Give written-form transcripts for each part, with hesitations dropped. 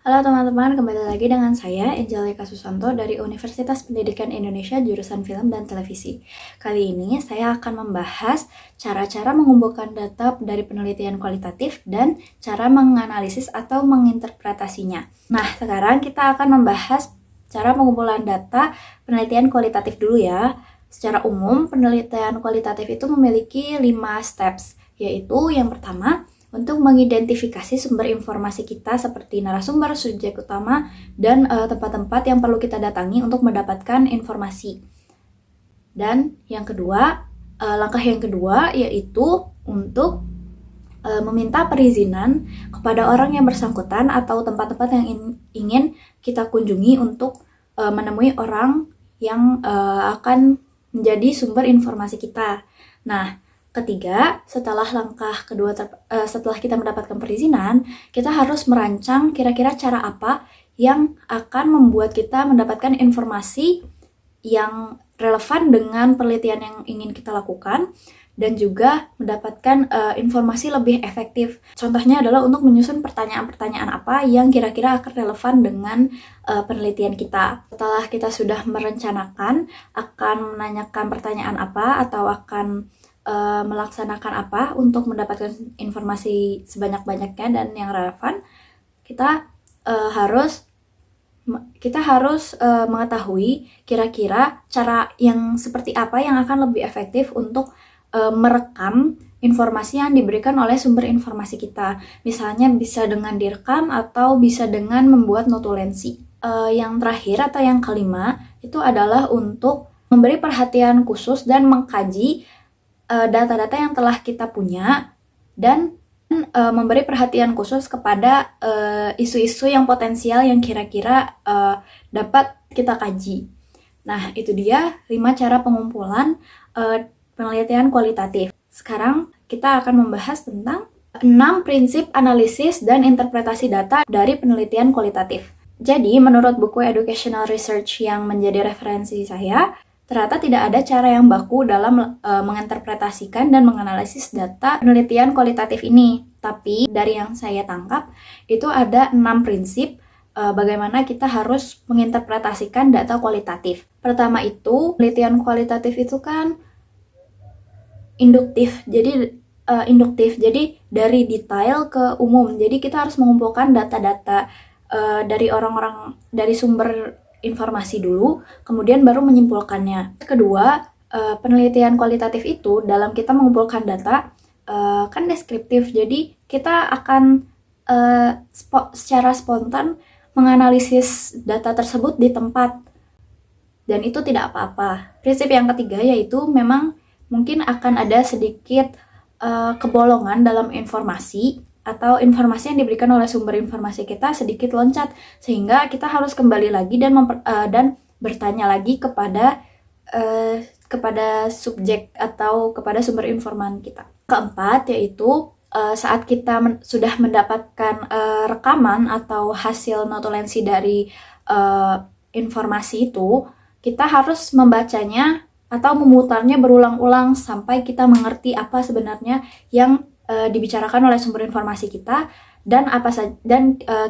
Halo teman-teman, kembali lagi dengan saya Angelika Susanto dari Universitas Pendidikan Indonesia jurusan Film dan Televisi. Kali ini saya akan membahas cara-cara mengumpulkan data dari penelitian kualitatif dan cara menganalisis atau menginterpretasinya. Nah, sekarang kita akan membahas cara pengumpulan data penelitian kualitatif dulu ya. Secara umum, penelitian kualitatif itu memiliki 5 steps, yaitu yang pertama, untuk mengidentifikasi sumber informasi kita seperti narasumber, subjek utama, dan tempat-tempat yang perlu kita datangi untuk mendapatkan informasi. Dan yang kedua, langkah yang kedua yaitu untuk meminta perizinan kepada orang yang bersangkutan atau tempat-tempat yang ingin kita kunjungi untuk menemui orang yang akan menjadi sumber informasi kita. Nah, ketiga, setelah kita mendapatkan perizinan, kita harus merancang kira-kira cara apa yang akan membuat kita mendapatkan informasi yang relevan dengan penelitian yang ingin kita lakukan dan juga mendapatkan informasi lebih efektif. Contohnya adalah untuk menyusun pertanyaan-pertanyaan apa yang kira-kira akan relevan dengan penelitian kita. Setelah kita sudah merencanakan akan menanyakan pertanyaan apa atau akan melaksanakan apa untuk mendapatkan informasi sebanyak-banyaknya dan yang relevan, kita harus mengetahui kira-kira cara yang seperti apa yang akan lebih efektif untuk merekam informasi yang diberikan oleh sumber informasi kita. Misalnya bisa dengan direkam atau bisa dengan membuat notulensi. Yang terakhir atau yang kelima itu adalah untuk memberi perhatian khusus dan mengkaji data-data yang telah kita punya dan memberi perhatian khusus kepada isu-isu yang potensial yang kira-kira dapat kita kaji. Nah, itu dia 5 cara pengumpulan penelitian kualitatif. Sekarang kita akan membahas tentang 6 prinsip analisis dan interpretasi data dari penelitian kualitatif. Jadi, menurut buku Educational Research yang menjadi referensi saya, ternyata tidak ada cara yang baku dalam menginterpretasikan dan menganalisis data penelitian kualitatif ini. Tapi dari yang saya tangkap, itu ada 6 prinsip bagaimana kita harus menginterpretasikan data kualitatif. Pertama itu, penelitian kualitatif itu kan induktif. Jadi dari detail ke umum. Jadi kita harus mengumpulkan data-data dari orang-orang, dari sumber informasi dulu, kemudian baru menyimpulkannya. Kedua, penelitian kualitatif itu dalam kita mengumpulkan data kan deskriptif, jadi kita akan secara spontan menganalisis data tersebut di tempat, dan itu tidak apa-apa. Prinsip yang ketiga yaitu memang mungkin akan ada sedikit kebolongan dalam informasi atau informasi yang diberikan oleh sumber informasi kita sedikit loncat, sehingga kita harus kembali lagi dan bertanya lagi kepada subjek atau kepada sumber informan kita. Keempat yaitu saat kita sudah mendapatkan rekaman atau hasil notulensi dari informasi itu, kita harus membacanya atau memutarnya berulang-ulang sampai kita mengerti apa sebenarnya yang dibicarakan oleh sumber informasi kita dan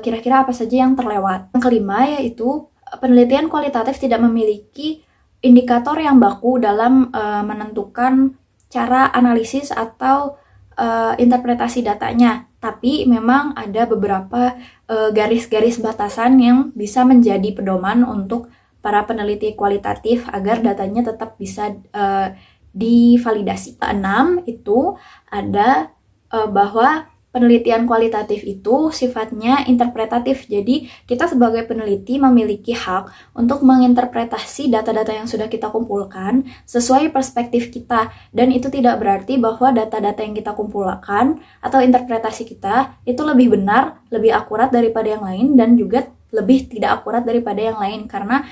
kira-kira apa saja yang terlewat. Yang kelima yaitu penelitian kualitatif tidak memiliki indikator yang baku dalam menentukan cara analisis atau interpretasi datanya, tapi memang ada beberapa garis-garis batasan yang bisa menjadi pedoman untuk para peneliti kualitatif agar datanya tetap bisa divalidasi. Keenam itu ada bahwa penelitian kualitatif itu sifatnya interpretatif. Jadi kita sebagai peneliti memiliki hak untuk menginterpretasi data-data yang sudah kita kumpulkan sesuai perspektif kita, dan itu tidak berarti bahwa data-data yang kita kumpulkan atau interpretasi kita itu lebih benar, lebih akurat daripada yang lain, dan juga lebih tidak akurat daripada yang lain, karena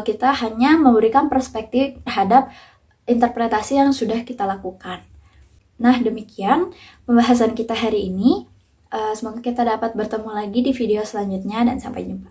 kita hanya memberikan perspektif terhadap interpretasi yang sudah kita lakukan. Nah, demikian pembahasan kita hari ini. Semoga kita dapat bertemu lagi di video selanjutnya dan sampai jumpa.